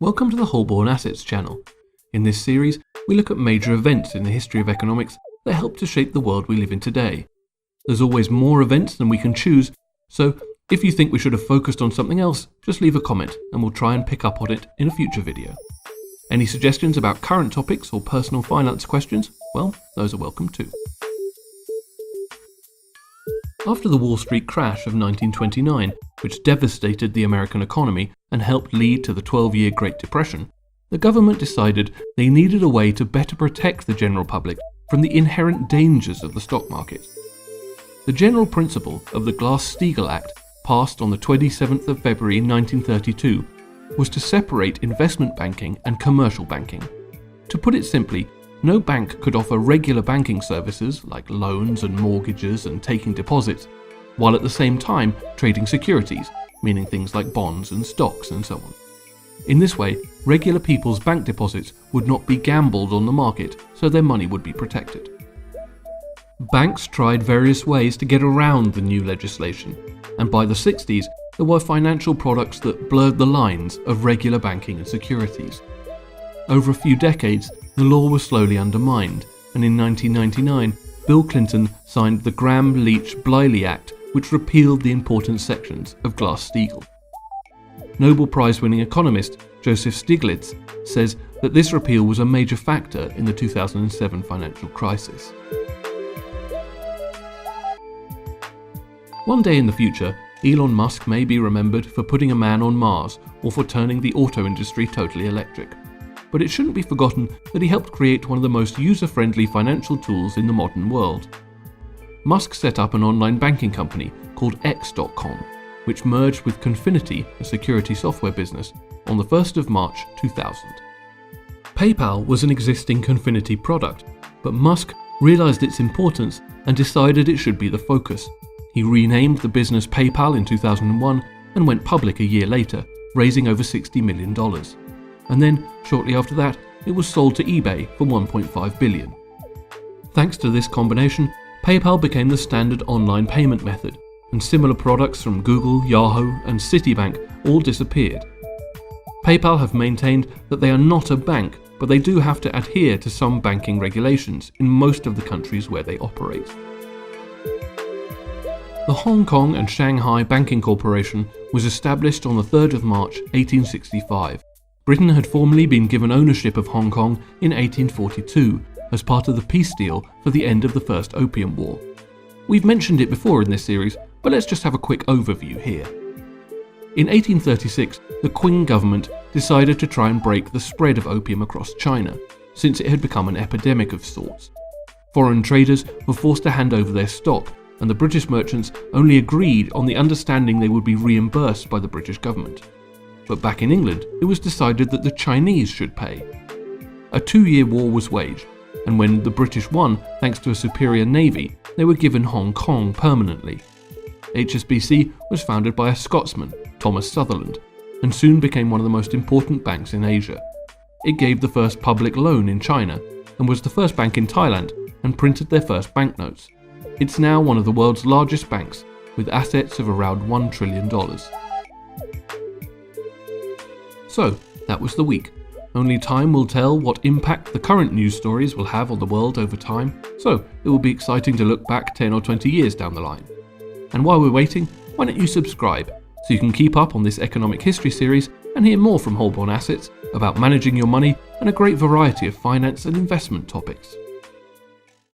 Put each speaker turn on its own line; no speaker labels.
Welcome to the Holborn Assets channel. In this series, we look at major events in the history of economics that help to shape the world we live in today. There's always more events than we can choose, so if you think we should have focused on something else, just leave a comment and we'll try and pick up on it in a future video. Any suggestions about current topics or personal finance questions? Well, those are welcome too. After the Wall Street crash of 1929, which devastated the American economy and helped lead to the 12-year Great Depression, the government decided they needed a way to better protect the general public from the inherent dangers of the stock market. The general principle of the Glass-Steagall Act, passed on the 27th of February 1932, was to separate investment banking and commercial banking. To put it simply, no bank could offer regular banking services like loans and mortgages and taking deposits, while at the same time trading securities, meaning things like bonds and stocks and so on. In this way, regular people's bank deposits would not be gambled on the market, so their money would be protected. Banks tried various ways to get around the new legislation, and by the 60s, there were financial products that blurred the lines of regular banking and securities. Over a few decades, the law was slowly undermined, and in 1999, Bill Clinton signed the Gramm-Leach-Bliley Act, which repealed the important sections of Glass-Steagall. Nobel Prize-winning economist Joseph Stiglitz says that this repeal was a major factor in the 2007 financial crisis. One day in the future, Elon Musk may be remembered for putting a man on Mars or for turning the auto industry totally electric. But it shouldn't be forgotten that he helped create one of the most user-friendly financial tools in the modern world. Musk set up an online banking company called X.com, which merged with Confinity, a security software business, on the 1st of March 2000. PayPal was an existing Confinity product, but Musk realized its importance and decided it should be the focus. He renamed the business PayPal in 2001 and went public a year later, raising over $60 million. And then, shortly after that, it was sold to eBay for $1.5 billion. Thanks to this combination, PayPal became the standard online payment method, and similar products from Google, Yahoo, and Citibank all disappeared. PayPal have maintained that they are not a bank, but they do have to adhere to some banking regulations in most of the countries where they operate. The Hong Kong and Shanghai Banking Corporation was established on the 3rd of March 1865. Britain had formerly been given ownership of Hong Kong in 1842 as part of the peace deal for the end of the First Opium War. We've mentioned it before in this series, but let's just have a quick overview here. In 1836, the Qing government decided to try and break the spread of opium across China, since it had become an epidemic of sorts. Foreign traders were forced to hand over their stock, and the British merchants only agreed on the understanding they would be reimbursed by the British government. But back in England, it was decided that the Chinese should pay. A 2-year war was waged, and when the British won thanks to a superior navy, they were given Hong Kong permanently. Hsbc was founded by a Scotsman, Thomas Sutherland, and soon became one of the most important banks in Asia. It gave the first public loan in China, and was the first bank in Thailand, and printed their first banknotes. It's now one of the world's largest banks, with assets of around $1 trillion. So, that was the week. Only time will tell what impact the current news stories will have on the world over time, so it will be exciting to look back 10 or 20 years down the line. And while we're waiting, why don't you subscribe, so you can keep up on this economic history series and hear more from Holborn Assets about managing your money and a great variety of finance and investment topics.